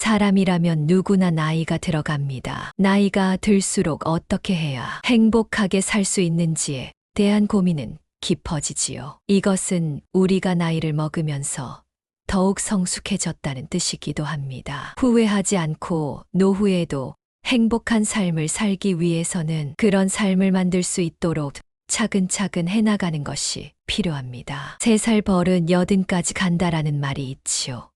사람이라면 누구나 나이가 들어갑니다. 나이가 들수록 어떻게 해야 행복하게 살 수 있는지에 대한 고민은 깊어지지요. 이것은 우리가 나이를 먹으면서 더욱 성숙해졌다는 뜻이기도 합니다. 후회하지 않고 노후에도 행복한 삶을 살기 위해서는 그런 삶을 만들 수 있도록 차근차근 해나가는 것이 필요합니다. 3살 벌은 80까지 간다라는 말이 있지요.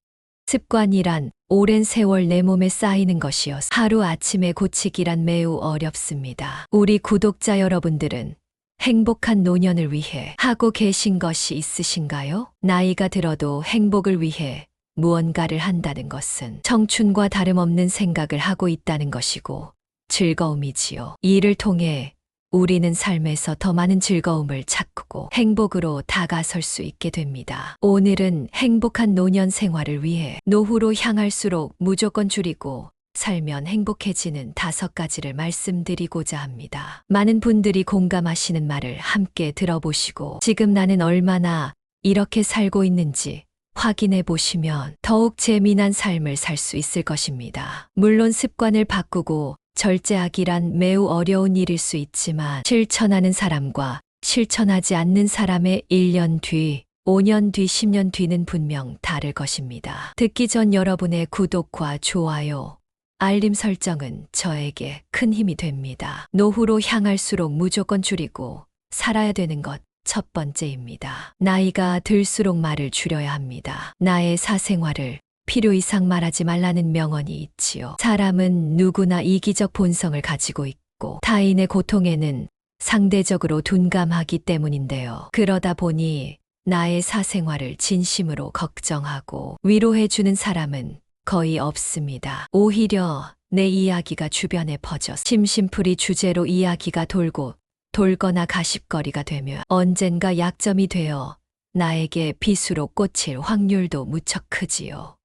습관이란 오랜 세월 내 몸에 쌓이는 것이어서 하루아침에 고치기란 매우 어렵습니다. 우리 구독자 여러분들은 행복한 노년을 위해 하고 계신 것이 있으신가요? 나이가 들어도 행복을 위해 무언가를 한다는 것은 청춘과 다름없는 생각을 하고 있다는 것이고 즐거움이지요. 이를 통해 우리는 삶에서 더 많은 즐거움을 찾고 행복으로 다가설 수 있게 됩니다. 오늘은 행복한 노년 생활을 위해 노후로 향할수록 무조건 줄이고 살면 행복해지는 5가지를 말씀드리고자 합니다. 많은 분들이 공감하시는 말을 함께 들어보시고 지금 나는 얼마나 이렇게 살고 있는지 확인해 보시면 더욱 재미난 삶을 살 수 있을 것입니다. 물론 습관을 바꾸고 절제하기란 매우 어려운 일일 수 있지만 실천하는 사람과 실천하지 않는 사람의 1년 뒤, 5년 뒤, 10년 뒤는 분명 다를 것입니다. 듣기 전 여러분의 구독과 좋아요, 알림 설정은 저에게 큰 힘이 됩니다. 노후로 향할수록 무조건 줄이고 살아야 되는 것 첫 번째입니다. 나이가 들수록 말을 줄여야 합니다. 나의 사생활을 필요 이상 말하지 말라는 명언이 있지요. 사람은 누구나 이기적 본성을 가지고 있고 타인의 고통에는 상대적으로 둔감하기 때문인데요. 그러다 보니 나의 사생활을 진심으로 걱정하고 위로해주는 사람은 거의 없습니다. 오히려 내 이야기가 주변에 퍼져서 심심풀이 주제로 이야기가 돌거나 가십거리가 되며 언젠가 약점이 되어 나에게 비수로 꽂힐 확률도 무척 크지요.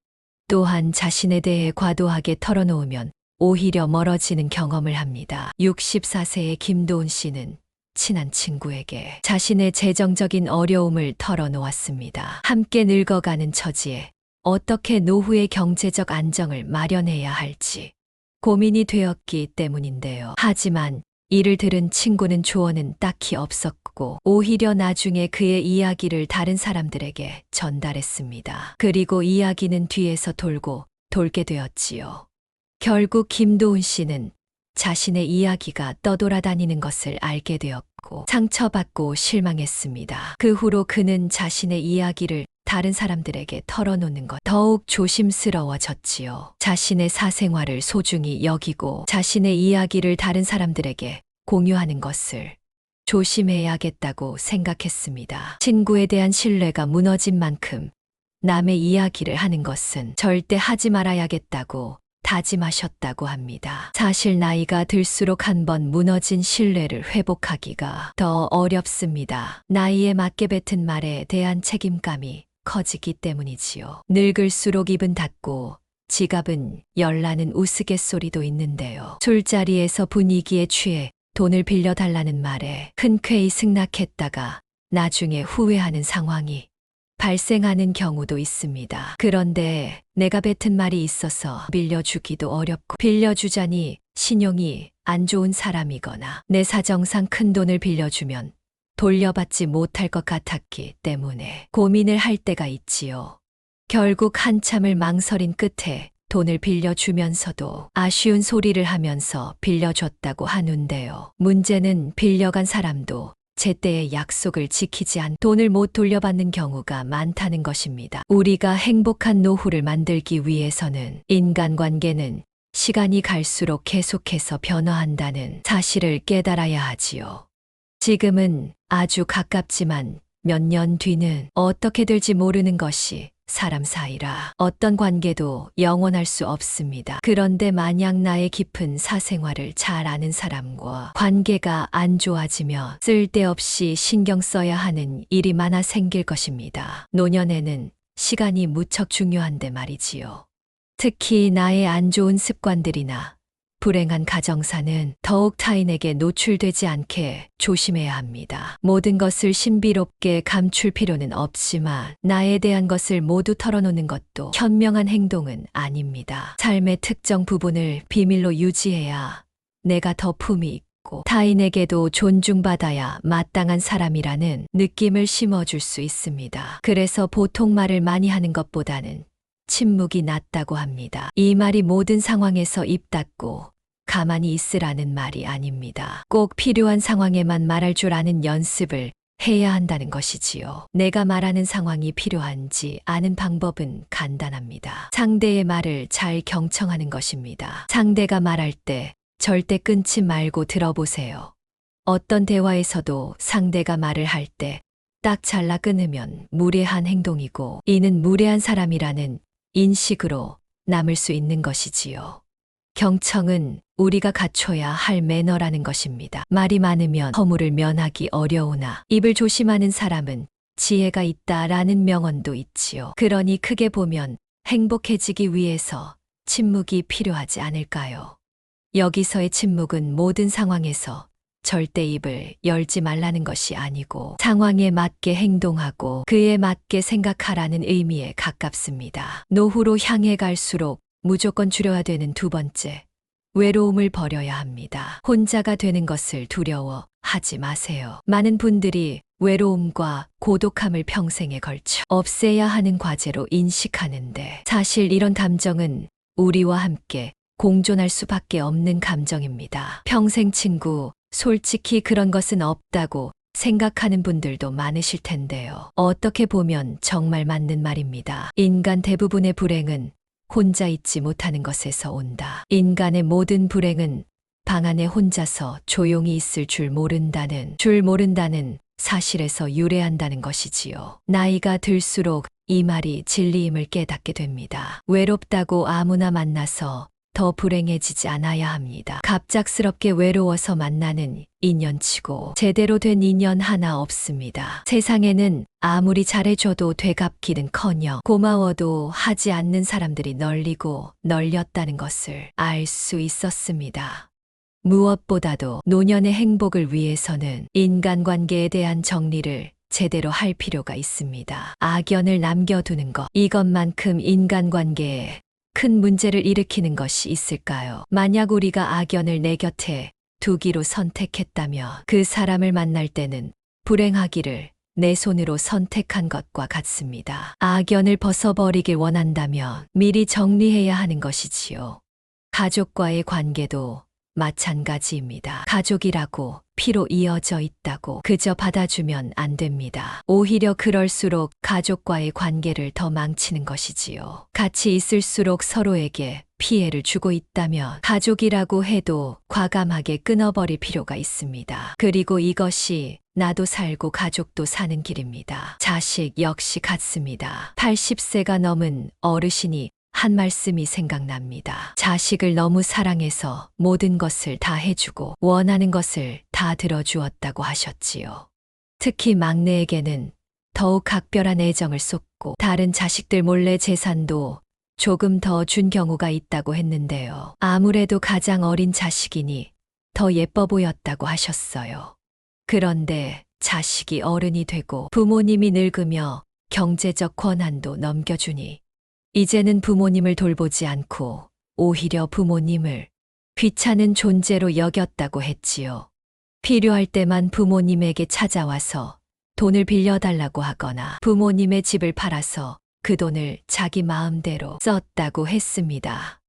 또한 자신에 대해 과도하게 털어놓으면 오히려 멀어지는 경험을 합니다. 64세의 김도훈 씨는 친한 친구에게 자신의 재정적인 어려움을 털어놓았습니다. 함께 늙어가는 처지에 어떻게 노후의 경제적 안정을 마련해야 할지 고민이 되었기 때문인데요. 하지만 이를 들은 친구는 조언은 딱히 없었고 오히려 나중에 그의 이야기를 다른 사람들에게 전달했습니다. 그리고 이야기는 뒤에서 돌게 되었지요. 결국 김도훈 씨는 자신의 이야기가 떠돌아다니는 것을 알게 되었고 상처받고 실망했습니다. 그 후로 그는 자신의 이야기를 다른 사람들에게 털어놓는 것 더욱 조심스러워졌지요. 자신의 사생활을 소중히 여기고 자신의 이야기를 다른 사람들에게 공유하는 것을 조심해야겠다고 생각했습니다. 친구에 대한 신뢰가 무너진 만큼 남의 이야기를 하는 것은 절대 하지 말아야겠다고 다짐하셨다고 합니다. 사실 나이가 들수록 한번 무너진 신뢰를 회복하기가 더 어렵습니다. 나이에 맞게 뱉은 말에 대한 책임감이 커지기 때문이지요. 늙을수록 입은 닫고 지갑은 열나는 우스갯소리도 있는데요. 술자리에서 분위기에 취해 돈을 빌려달라는 말에 흔쾌히 승낙했다가 나중에 후회하는 상황이 발생하는 경우도 있습니다. 그런데 내가 뱉은 말이 있어서 빌려주기도 어렵고 빌려주자니 신용이 안 좋은 사람이거나 내 사정상 큰 돈을 빌려주면 돌려받지 못할 것 같았기 때문에 고민을 할 때가 있지요. 결국 한참을 망설인 끝에 돈을 빌려주면서도 아쉬운 소리를 하면서 빌려줬다고 하는데요. 문제는 빌려간 사람도 제때의 약속을 지키지 않고 돈을 못 돌려받는 경우가 많다는 것입니다. 우리가 행복한 노후를 만들기 위해서는 인간관계는 시간이 갈수록 계속해서 변화한다는 사실을 깨달아야 하지요. 지금은 아주 가깝지만 몇 년 뒤는 어떻게 될지 모르는 것이 사람 사이라 어떤 관계도 영원할 수 없습니다. 그런데 만약 나의 깊은 사생활을 잘 아는 사람과 관계가 안 좋아지며 쓸데없이 신경 써야 하는 일이 많아 생길 것입니다. 노년에는 시간이 무척 중요한데 말이지요. 특히 나의 안 좋은 습관들이나 불행한 가정사는 더욱 타인에게 노출되지 않게 조심해야 합니다. 모든 것을 신비롭게 감출 필요는 없지만 나에 대한 것을 모두 털어놓는 것도 현명한 행동은 아닙니다. 삶의 특정 부분을 비밀로 유지해야 내가 더 품이 있고 타인에게도 존중받아야 마땅한 사람이라는 느낌을 심어줄 수 있습니다. 그래서 보통 말을 많이 하는 것보다는 침묵이 낫다고 합니다. 이 말이 모든 상황에서 입 닫고 가만히 있으라는 말이 아닙니다. 꼭 필요한 상황에만 말할 줄 아는 연습을 해야 한다는 것이지요. 내가 말하는 상황이 필요한지 아는 방법은 간단합니다. 상대의 말을 잘 경청하는 것입니다. 상대가 말할 때 절대 끊지 말고 들어보세요. 어떤 대화에서도 상대가 말을 할 때 딱 잘라 끊으면 무례한 행동이고 이는 무례한 사람이라는 인식으로 남을 수 있는 것이지요. 경청은 우리가 갖춰야 할 매너라는 것입니다. 말이 많으면 허물을 면하기 어려우나 입을 조심하는 사람은 지혜가 있다라는 명언도 있지요. 그러니 크게 보면 행복해지기 위해서 침묵이 필요하지 않을까요? 여기서의 침묵은 모든 상황에서 절대 입을 열지 말라는 것이 아니고 상황에 맞게 행동하고 그에 맞게 생각하라는 의미에 가깝습니다. 노후로 향해 갈수록 무조건 줄여야 되는 두 번째, 외로움을 버려야 합니다. 혼자가 되는 것을 두려워하지 마세요. 많은 분들이 외로움과 고독함을 평생에 걸쳐 없애야 하는 과제로 인식하는데 사실 이런 감정은 우리와 함께 공존할 수밖에 없는 감정입니다. 평생 친구, 솔직히 그런 것은 없다고 생각하는 분들도 많으실 텐데요. 어떻게 보면 정말 맞는 말입니다. 인간 대부분의 불행은 혼자 있지 못하는 것에서 온다. 인간의 모든 불행은 방 안에 혼자서 조용히 있을 줄 모른다는 사실에서 유래한다는 것이지요. 나이가 들수록 이 말이 진리임을 깨닫게 됩니다. 외롭다고 아무나 만나서 더 불행해지지 않아야 합니다. 갑작스럽게 외로워서 만나는 인연치고 제대로 된 인연 하나 없습니다. 세상에는 아무리 잘해줘도 되갚기는커녕 고마워도 하지 않는 사람들이 널리고 널렸다는 것을 알 수 있었습니다. 무엇보다도 노년의 행복을 위해서는 인간관계에 대한 정리를 제대로 할 필요가 있습니다. 악연을 남겨두는 것, 이것만큼 인간관계에 큰 문제를 일으키는 것이 있을까요? 만약 우리가 악연을 내 곁에 두기로 선택했다면 그 사람을 만날 때는 불행하기를 내 손으로 선택한 것과 같습니다. 악연을 벗어버리길 원한다면 미리 정리해야 하는 것이지요. 가족과의 관계도 마찬가지입니다. 가족이라고 피로 이어져 있다고 그저 받아주면 안 됩니다. 오히려 그럴수록 가족과의 관계를 더 망치는 것이지요. 같이 있을수록 서로에게 피해를 주고 있다면 가족이라고 해도 과감하게 끊어버릴 필요가 있습니다. 그리고 이것이 나도 살고 가족도 사는 길입니다. 자식 역시 같습니다. 80세가 넘은 어르신이 한 말씀이 생각납니다. 자식을 너무 사랑해서 모든 것을 다 해주고 원하는 것을 다 들어주었다고 하셨지요. 특히 막내에게는 더욱 각별한 애정을 쏟고 다른 자식들 몰래 재산도 조금 더 준 경우가 있다고 했는데요. 아무래도 가장 어린 자식이니 더 예뻐 보였다고 하셨어요. 그런데 자식이 어른이 되고 부모님이 늙으며 경제적 권한도 넘겨주니 이제는 부모님을 돌보지 않고 오히려 부모님을 귀찮은 존재로 여겼다고 했지요. 필요할 때만 부모님에게 찾아와서 돈을 빌려달라고 하거나 부모님의 집을 팔아서 그 돈을 자기 마음대로 썼다고 했습니다.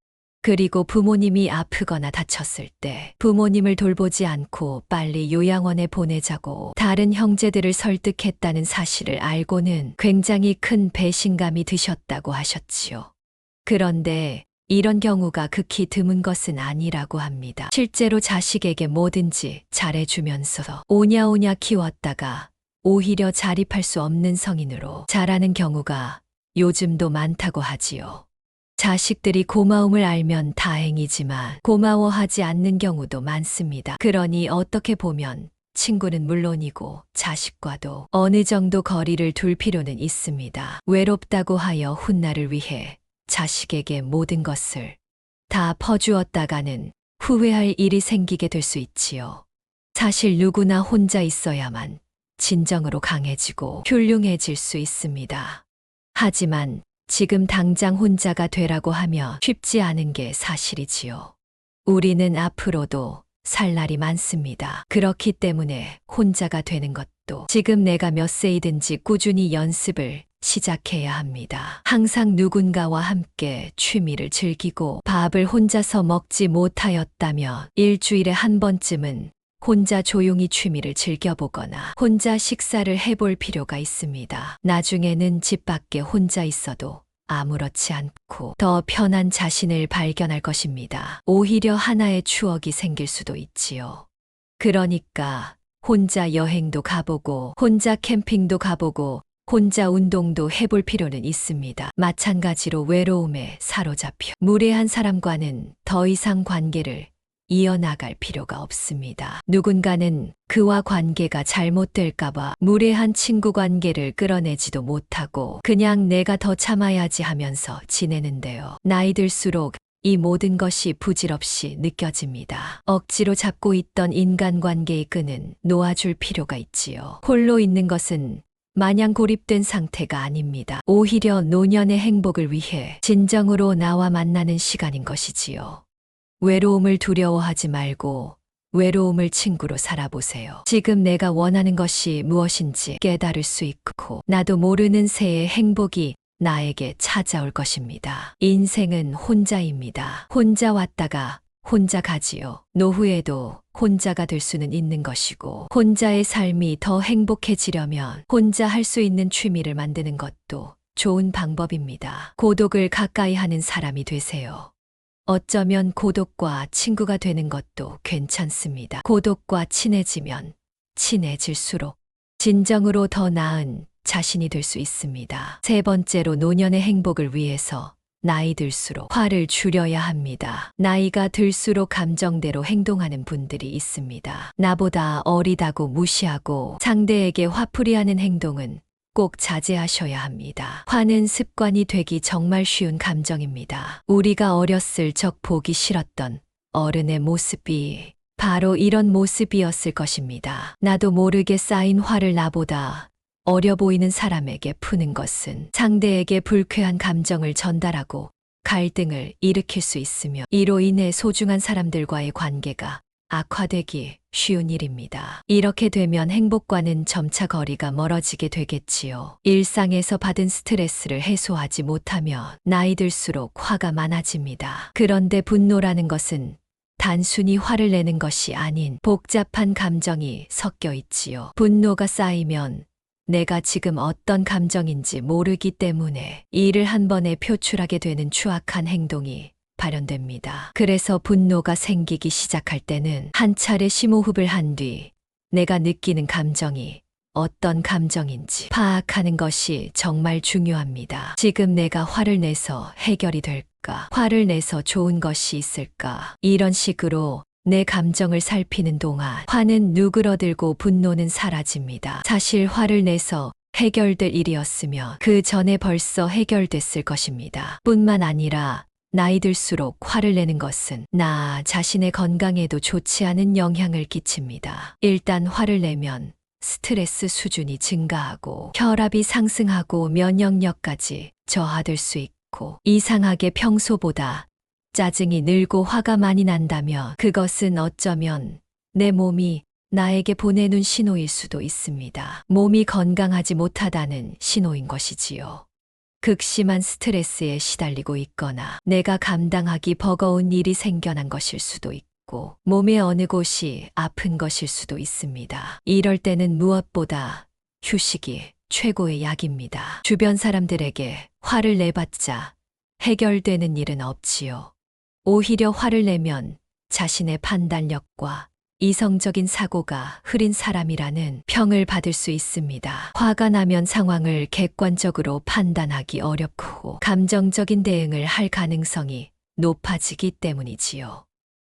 그리고 부모님이 아프거나 다쳤을 때 부모님을 돌보지 않고 빨리 요양원에 보내자고 다른 형제들을 설득했다는 사실을 알고는 굉장히 큰 배신감이 드셨다고 하셨지요. 그런데 이런 경우가 극히 드문 것은 아니라고 합니다. 실제로 자식에게 뭐든지 잘해주면서 오냐오냐 키웠다가 오히려 자립할 수 없는 성인으로 자라는 경우가 요즘도 많다고 하지요. 자식들이 고마움을 알면 다행이지만 고마워하지 않는 경우도 많습니다. 그러니 어떻게 보면 친구는 물론이고 자식과도 어느 정도 거리를 둘 필요는 있습니다. 외롭다고 하여 훗날을 위해 자식에게 모든 것을 다 퍼주었다가는 후회할 일이 생기게 될 수 있지요. 사실 누구나 혼자 있어야만 진정으로 강해지고 훌륭해질 수 있습니다. 하지만 지금 당장 혼자가 되라고 하면 쉽지 않은 게 사실이지요. 우리는 앞으로도 살 날이 많습니다. 그렇기 때문에 혼자가 되는 것도 지금 내가 몇 세이든지 꾸준히 연습을 시작해야 합니다. 항상 누군가와 함께 취미를 즐기고 밥을 혼자서 먹지 못하였다면 일주일에 한 번쯤은 혼자 조용히 취미를 즐겨보거나 혼자 식사를 해볼 필요가 있습니다. 나중에는 집 밖에 혼자 있어도 아무렇지 않고 더 편한 자신을 발견할 것입니다. 오히려 하나의 추억이 생길 수도 있지요. 그러니까 혼자 여행도 가보고 혼자 캠핑도 가보고 혼자 운동도 해볼 필요는 있습니다. 마찬가지로 외로움에 사로잡혀 무례한 사람과는 더 이상 관계를 이어나갈 필요가 없습니다. 누군가는 그와 관계가 잘못될까봐 무례한 친구 관계를 끌어내지도 못하고 그냥 내가 더 참아야지 하면서 지내는데요. 나이 들수록 이 모든 것이 부질없이 느껴집니다. 억지로 잡고 있던 인간관계의 끈은 놓아줄 필요가 있지요. 홀로 있는 것은 마냥 고립된 상태가 아닙니다. 오히려 노년의 행복을 위해 진정으로 나와 만나는 시간인 것이지요. 외로움을 두려워하지 말고 외로움을 친구로 살아보세요. 지금 내가 원하는 것이 무엇인지 깨달을 수 있고 나도 모르는 새의 행복이 나에게 찾아올 것입니다. 인생은 혼자입니다. 혼자 왔다가 혼자 가지요. 노후에도 혼자가 될 수는 있는 것이고 혼자의 삶이 더 행복해지려면 혼자 할 수 있는 취미를 만드는 것도 좋은 방법입니다. 고독을 가까이 하는 사람이 되세요. 어쩌면 고독과 친구가 되는 것도 괜찮습니다. 고독과 친해지면 친해질수록 진정으로 더 나은 자신이 될 수 있습니다. 세 번째로 노년의 행복을 위해서 나이 들수록 화를 줄여야 합니다. 나이가 들수록 감정대로 행동하는 분들이 있습니다. 나보다 어리다고 무시하고 상대에게 화풀이하는 행동은 꼭 자제하셔야 합니다. 화는 습관이 되기 정말 쉬운 감정입니다. 우리가 어렸을 적 보기 싫었던 어른의 모습이 바로 이런 모습이었을 것입니다. 나도 모르게 쌓인 화를 나보다 어려 보이는 사람에게 푸는 것은 상대에게 불쾌한 감정을 전달하고 갈등을 일으킬 수 있으며 이로 인해 소중한 사람들과의 관계가 악화되기 쉬운 일입니다. 이렇게 되면 행복과는 점차 거리가 멀어지게 되겠지요. 일상에서 받은 스트레스를 해소하지 못하면 나이 들수록 화가 많아집니다. 그런데 분노라는 것은 단순히 화를 내는 것이 아닌 복잡한 감정이 섞여 있지요. 분노가 쌓이면 내가 지금 어떤 감정인지 모르기 때문에 이를 한 번에 표출하게 되는 추악한 행동이 발현됩니다. 그래서 분노가 생기기 시작할 때는 한 차례 심호흡을 한 뒤 내가 느끼는 감정이 어떤 감정인지 파악하는 것이 정말 중요합니다. 지금 내가 화를 내서 해결이 될까? 화를 내서 좋은 것이 있을까? 이런 식으로 내 감정을 살피는 동안 화는 누그러들고 분노는 사라집니다. 사실 화를 내서 해결될 일이었으면 그 전에 벌써 해결됐을 것입니다. 뿐만 아니라 나이 들수록 화를 내는 것은 나 자신의 건강에도 좋지 않은 영향을 끼칩니다. 일단 화를 내면 스트레스 수준이 증가하고 혈압이 상승하고 면역력까지 저하될 수 있고 이상하게 평소보다 짜증이 늘고 화가 많이 난다면 그것은 어쩌면 내 몸이 나에게 보내는 신호일 수도 있습니다. 몸이 건강하지 못하다는 신호인 것이지요. 극심한 스트레스에 시달리고 있거나 내가 감당하기 버거운 일이 생겨난 것일 수도 있고 몸의 어느 곳이 아픈 것일 수도 있습니다. 이럴 때는 무엇보다 휴식이 최고의 약입니다. 주변 사람들에게 화를 내봤자 해결되는 일은 없지요. 오히려 화를 내면 자신의 판단력과 이성적인 사고가 흐린 사람이라는 평을 받을 수 있습니다. 화가 나면 상황을 객관적으로 판단하기 어렵고 감정적인 대응을 할 가능성이 높아지기 때문이지요.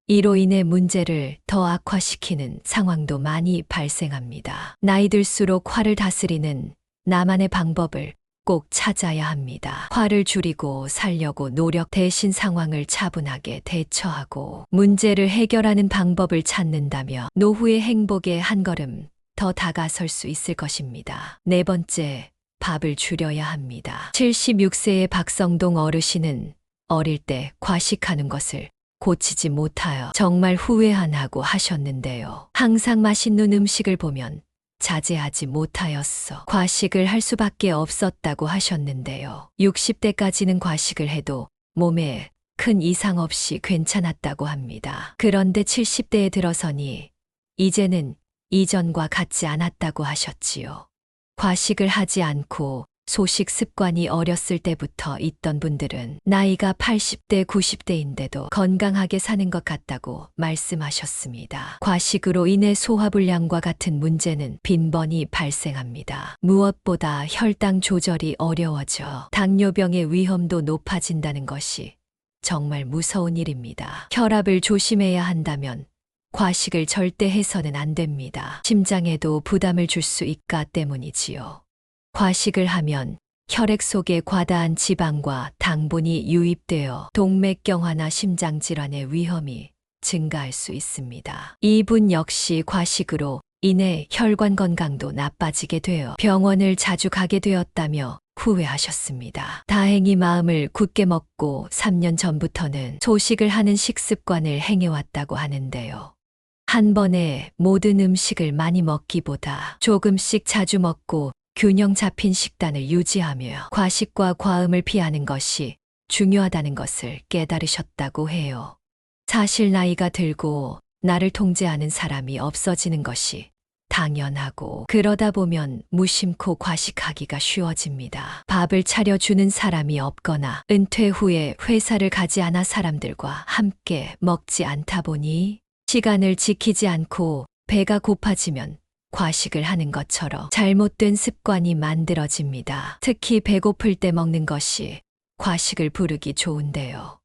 이로 인해 문제를 더 악화시키는 상황도 많이 발생합니다. 나이 들수록 화를 다스리는 나만의 방법을 꼭 찾아야 합니다. 화를 줄이고 살려고 노력 대신 상황을 차분하게 대처하고 문제를 해결하는 방법을 찾는다며 노후의 행복에 한 걸음 더 다가설 수 있을 것입니다. 네 번째, 밥을 줄여야 합니다. 76세의 박성동 어르신은 어릴 때 과식하는 것을 고치지 못하여 정말 후회한다고 하셨는데요. 항상 맛있는 음식을 보면 자제하지 못하였어 과식을 할 수밖에 없었다고 하셨는데요. 60대까지는 과식을 해도 몸에 큰 이상 없이 괜찮았다고 합니다. 그런데 70대에 들어서니 이제는 이전과 같지 않았다고 하셨지요. 과식을 하지 않고 소식 습관이 어렸을 때부터 있던 분들은 나이가 80대, 90대인데도 건강하게 사는 것 같다고 말씀하셨습니다. 과식으로 인해 소화불량과 같은 문제는 빈번히 발생합니다. 무엇보다 혈당 조절이 어려워져 당뇨병의 위험도 높아진다는 것이 정말 무서운 일입니다. 혈압을 조심해야 한다면 과식을 절대 해서는 안 됩니다. 심장에도 부담을 줄 수 있기 때문이지요. 과식을 하면 혈액 속에 과다한 지방과 당분이 유입되어 동맥경화나 심장질환의 위험이 증가할 수 있습니다. 이분 역시 과식으로 인해 혈관 건강도 나빠지게 되어 병원을 자주 가게 되었다며 후회하셨습니다. 다행히 마음을 굳게 먹고 3년 전부터는 소식을 하는 식습관을 행해왔다고 하는데요. 한 번에 모든 음식을 많이 먹기보다 조금씩 자주 먹고 균형 잡힌 식단을 유지하며 과식과 과음을 피하는 것이 중요하다는 것을 깨달으셨다고 해요. 사실 나이가 들고 나를 통제하는 사람이 없어지는 것이 당연하고 그러다 보면 무심코 과식하기가 쉬워집니다. 밥을 차려주는 사람이 없거나 은퇴 후에 회사를 가지 않아 사람들과 함께 먹지 않다 보니 시간을 지키지 않고 배가 고파지면 과식을 하는 것처럼 잘못된 습관이 만들어집니다. 특히 배고플 때 먹는 것이 과식을 부르기 좋은데요.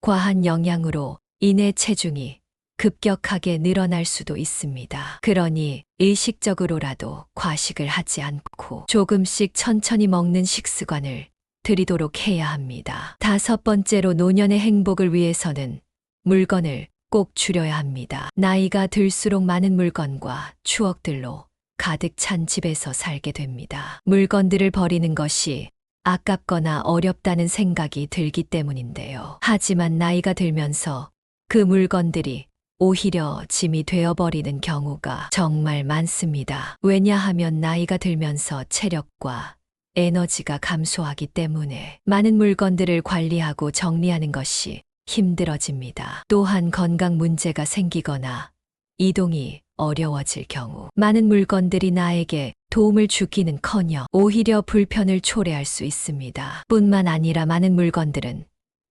과한 영양으로 인해 체중이 급격하게 늘어날 수도 있습니다. 그러니 의식적으로라도 과식을 하지 않고 조금씩 천천히 먹는 식습관을 들이도록 해야 합니다. 다섯 번째로 노년의 행복을 위해서는 물건을 꼭 줄여야 합니다. 나이가 들수록 많은 물건과 추억들로 가득 찬 집에서 살게 됩니다. 물건들을 버리는 것이 아깝거나 어렵다는 생각이 들기 때문인데요. 하지만 나이가 들면서 그 물건들이 오히려 짐이 되어버리는 경우가 정말 많습니다. 왜냐하면 나이가 들면서 체력과 에너지가 감소하기 때문에 많은 물건들을 관리하고 정리하는 것이 힘들어집니다. 또한 건강 문제가 생기거나 이동이 어려워질 경우 많은 물건들이 나에게 도움을 주기는커녕 오히려 불편을 초래할 수 있습니다. 뿐만 아니라 많은 물건들은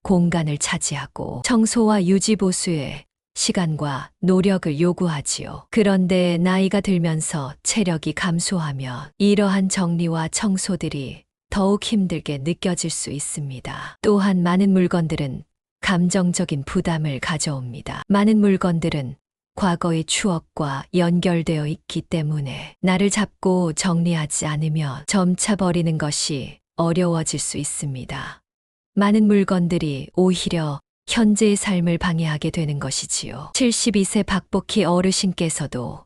공간을 차지하고 청소와 유지 보수에 시간과 노력을 요구하지요. 그런데 나이가 들면서 체력이 감소하며 이러한 정리와 청소들이 더욱 힘들게 느껴질 수 있습니다. 또한 많은 물건들은 감정적인 부담을 가져옵니다. 많은 물건들은 과거의 추억과 연결되어 있기 때문에 나를 잡고 정리하지 않으면 점차 버리는 것이 어려워질 수 있습니다. 많은 물건들이 오히려 현재의 삶을 방해하게 되는 것이지요. 72세 박복희 어르신께서도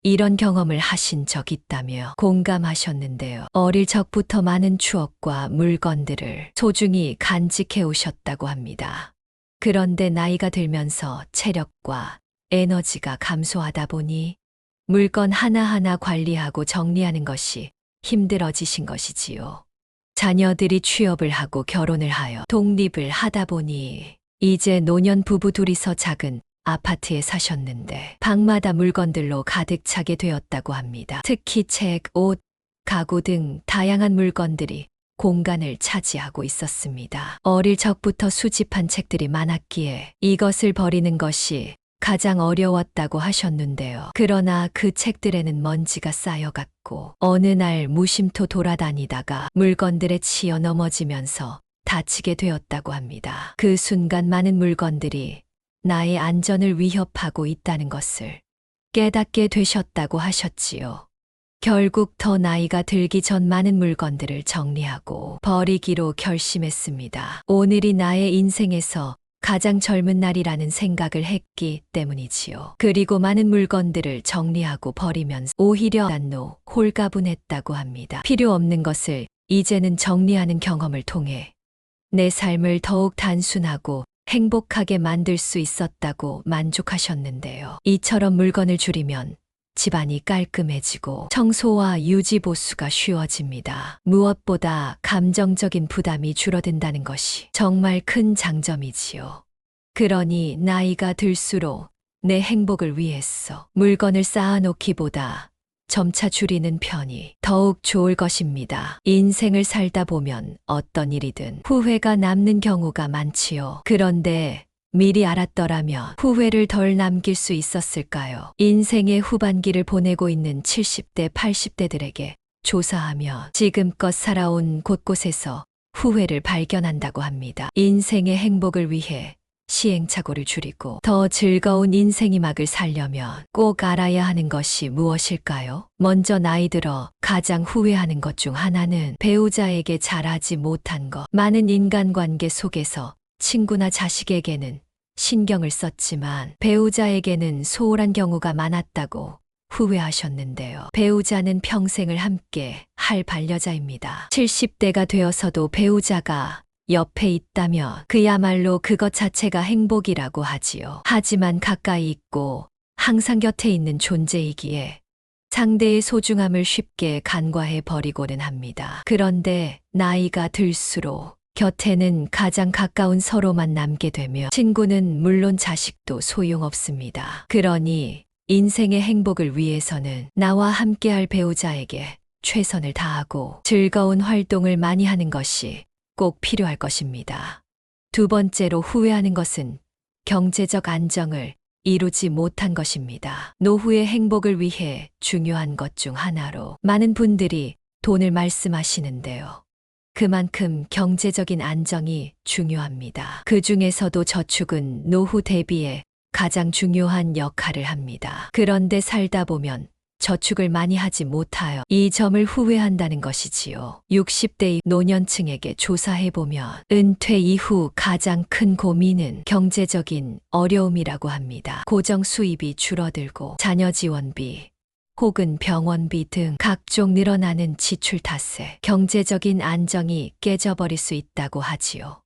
이런 경험을 하신 적 있다며 공감하셨는데요. 어릴 적부터 많은 추억과 물건들을 소중히 간직해 오셨다고 합니다. 그런데 나이가 들면서 체력과 에너지가 감소하다 보니 물건 하나하나 관리하고 정리하는 것이 힘들어지신 것이지요. 자녀들이 취업을 하고 결혼을 하여 독립을 하다 보니 이제 노년 부부 둘이서 작은 아파트에 사셨는데 방마다 물건들로 가득 차게 되었다고 합니다. 특히 책, 옷, 가구 등 다양한 물건들이 공간을 차지하고 있었습니다. 어릴 적부터 수집한 책들이 많았기에 이것을 버리는 것이 가장 어려웠다고 하셨는데요. 그러나 그 책들에는 먼지가 쌓여갔고 어느 날 무심토 돌아다니다가 물건들에 치여 넘어지면서 다치게 되었다고 합니다. 그 순간 많은 물건들이 나의 안전을 위협하고 있다는 것을 깨닫게 되셨다고 하셨지요. 결국 더 나이가 들기 전 많은 물건들을 정리하고 버리기로 결심했습니다. 오늘이 나의 인생에서 가장 젊은 날이라는 생각을 했기 때문이지요. 그리고 많은 물건들을 정리하고 버리면서 오히려 단노 홀가분했다고 합니다. 필요 없는 것을 이제는 정리하는 경험을 통해 내 삶을 더욱 단순하고 행복하게 만들 수 있었다고 만족하셨는데요. 이처럼 물건을 줄이면 집안이 깔끔해지고 청소와 유지 보수가 쉬워집니다. 무엇보다 감정적인 부담이 줄어든다는 것이 정말 큰 장점이지요. 그러니 나이가 들수록 내 행복을 위해서 물건을 쌓아놓기보다 점차 줄이는 편이 더욱 좋을 것입니다. 인생을 살다 보면 어떤 일이든 후회가 남는 경우가 많지요. 그런데 미리 알았더라면 후회를 덜 남길 수 있었을까요? 인생의 후반기를 보내고 있는 70대, 80대들에게 조사하면 지금껏 살아온 곳곳에서 후회를 발견한다고 합니다. 인생의 행복을 위해 시행착오를 줄이고 더 즐거운 인생의 막을 살려면 꼭 알아야 하는 것이 무엇일까요? 먼저 나이 들어 가장 후회하는 것 중 하나는 배우자에게 잘하지 못한 것. 많은 인간관계 속에서 친구나 자식에게는 신경을 썼지만 배우자에게는 소홀한 경우가 많았다고 후회하셨는데요. 배우자는 평생을 함께 할 반려자입니다. 70대가 되어서도 배우자가 옆에 있다면 그야말로 그것 자체가 행복이라고 하지요. 하지만 가까이 있고 항상 곁에 있는 존재이기에 상대의 소중함을 쉽게 간과해 버리고는 합니다. 그런데 나이가 들수록 곁에는 가장 가까운 서로만 남게 되며 친구는 물론 자식도 소용없습니다. 그러니 인생의 행복을 위해서는 나와 함께할 배우자에게 최선을 다하고 즐거운 활동을 많이 하는 것이 꼭 필요할 것입니다. 두 번째로 후회하는 것은 경제적 안정을 이루지 못한 것입니다. 노후의 행복을 위해 중요한 것 중 하나로 많은 분들이 돈을 말씀하시는데요. 그만큼 경제적인 안정이 중요합니다. 그 중에서도 저축은 노후 대비에 가장 중요한 역할을 합니다. 그런데 살다 보면 저축을 많이 하지 못하여 이 점을 후회한다는 것이지요. 60대 노년층에게 조사해보면 은퇴 이후 가장 큰 고민은 경제적인 어려움이라고 합니다. 고정 수입이 줄어들고 자녀 지원비 혹은 병원비 등 각종 늘어나는 지출 탓에 경제적인 안정이 깨져버릴 수 있다고 하지요.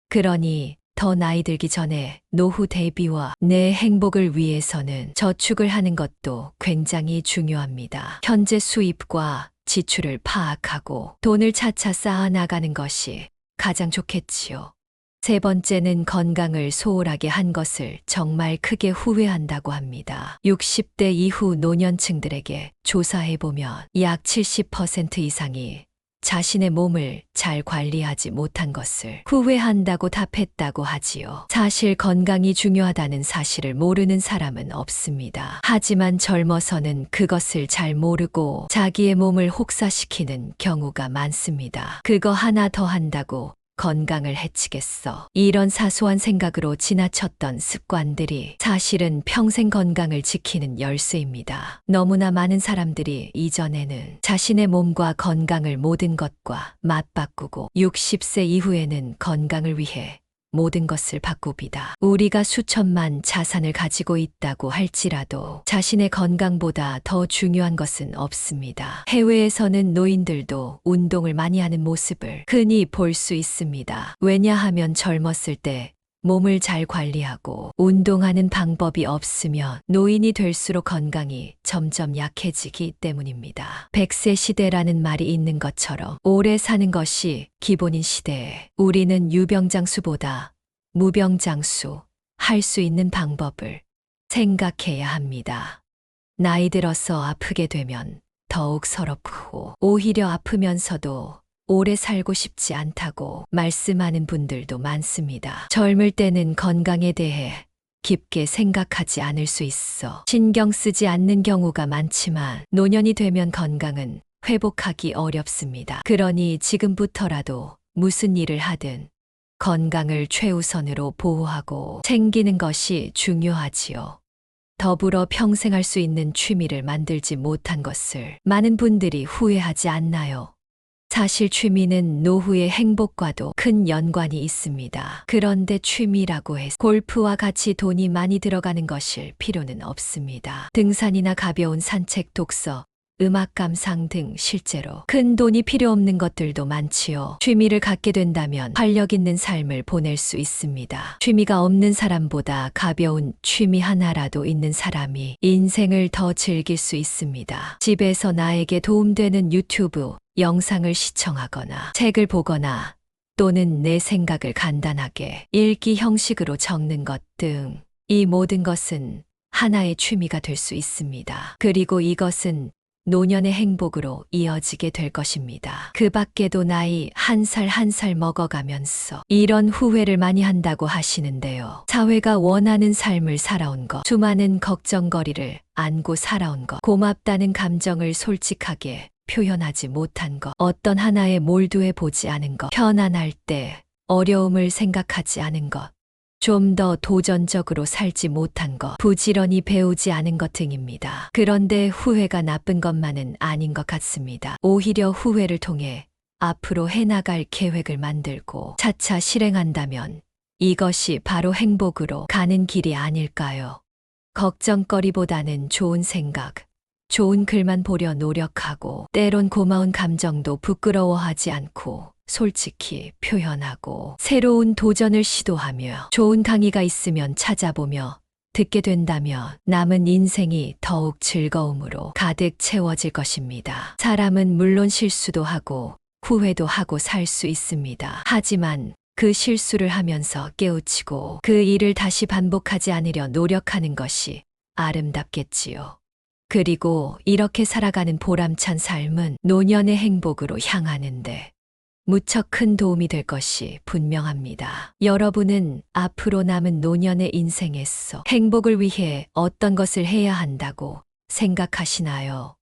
그러니 더 나이 들기 전에 노후 대비와 내 행복을 위해서는 저축을 하는 것도 굉장히 중요합니다. 현재 수입과 지출을 파악하고 돈을 차차 쌓아 나가는 것이 가장 좋겠지요. 세 번째는 건강을 소홀하게 한 것을 정말 크게 후회한다고 합니다. 60대 이후 노년층들에게 조사해보면 약 70% 이상이 자신의 몸을 잘 관리하지 못한 것을 후회한다고 답했다고 하지요. 사실 건강이 중요하다는 사실을 모르는 사람은 없습니다. 하지만 젊어서는 그것을 잘 모르고 자기의 몸을 혹사시키는 경우가 많습니다. 그거 하나 더 한다고 건강을 해치겠어. 이런 사소한 생각으로 지나쳤던 습관들이 사실은 평생 건강을 지키는 열쇠입니다. 너무나 많은 사람들이 이전에는 자신의 몸과 건강을 모든 것과 맞바꾸고 60세 이후에는 건강을 위해 모든 것을 바꿉니다. 우리가 수천만 자산을 가지고 있다고 할지라도 자신의 건강보다 더 중요한 것은 없습니다. 해외에서는 노인들도 운동을 많이 하는 모습을 흔히 볼 수 있습니다. 왜냐하면 젊었을 때 몸을 잘 관리하고 운동하는 방법이 없으면 노인이 될수록 건강이 점점 약해지기 때문입니다. 100세 시대라는 말이 있는 것처럼 오래 사는 것이 기본인 시대에 우리는 유병장수보다 무병장수 할 수 있는 방법을 생각해야 합니다. 나이 들어서 아프게 되면 더욱 서럽고 오히려 아프면서도 오래 살고 싶지 않다고 말씀하는 분들도 많습니다. 젊을 때는 건강에 대해 깊게 생각하지 않을 수 있어 신경 쓰지 않는 경우가 많지만 노년이 되면 건강은 회복하기 어렵습니다. 그러니 지금부터라도 무슨 일을 하든 건강을 최우선으로 보호하고 챙기는 것이 중요하지요. 더불어 평생 할 수 있는 취미를 만들지 못한 것을 많은 분들이 후회하지 않나요? 사실 취미는 노후의 행복과도 큰 연관이 있습니다. 그런데 취미라고 해서 골프와 같이 돈이 많이 들어가는 것일 필요는 없습니다. 등산이나 가벼운 산책, 독서, 음악 감상 등 실제로 큰 돈이 필요 없는 것들도 많지요. 취미를 갖게 된다면 활력 있는 삶을 보낼 수 있습니다. 취미가 없는 사람보다 가벼운 취미 하나라도 있는 사람이 인생을 더 즐길 수 있습니다. 집에서 나에게 도움되는 유튜브 영상을 시청하거나 책을 보거나 또는 내 생각을 간단하게 일기 형식으로 적는 것 등 이 모든 것은 하나의 취미가 될 수 있습니다. 그리고 이것은 노년의 행복으로 이어지게 될 것입니다. 그 밖에도 나이 한 살 한 살 먹어가면서 이런 후회를 많이 한다고 하시는데요. 사회가 원하는 삶을 살아온 것, 수많은 걱정거리를 안고 살아온 것, 고맙다는 감정을 솔직하게 표현하지 못한 것, 어떤 하나에 몰두해 보지 않은 것, 편안할 때 어려움을 생각하지 않은 것, 좀 더 도전적으로 살지 못한 것, 부지런히 배우지 않은 것 등입니다. 그런데 후회가 나쁜 것만은 아닌 것 같습니다. 오히려 후회를 통해 앞으로 해나갈 계획을 만들고 차차 실행한다면 이것이 바로 행복으로 가는 길이 아닐까요? 걱정거리보다는 좋은 생각, 좋은 글만 보려 노력하고 때론 고마운 감정도 부끄러워하지 않고 솔직히 표현하고 새로운 도전을 시도하며 좋은 강의가 있으면 찾아보며 듣게 된다면 남은 인생이 더욱 즐거움으로 가득 채워질 것입니다. 사람은 물론 실수도 하고 후회도 하고 살 수 있습니다. 하지만 그 실수를 하면서 깨우치고 그 일을 다시 반복하지 않으려 노력하는 것이 아름답겠지요. 그리고 이렇게 살아가는 보람찬 삶은 노년의 행복으로 향하는데 무척 큰 도움이 될 것이 분명합니다. 여러분은 앞으로 남은 노년의 인생에서 행복을 위해 어떤 것을 해야 한다고 생각하시나요?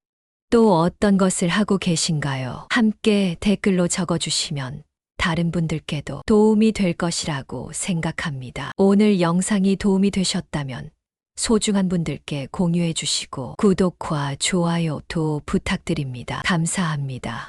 또 어떤 것을 하고 계신가요? 함께 댓글로 적어주시면 다른 분들께도 도움이 될 것이라고 생각합니다. 오늘 영상이 도움이 되셨다면 소중한 분들께 공유해 주시고 구독과 좋아요도 부탁드립니다. 감사합니다.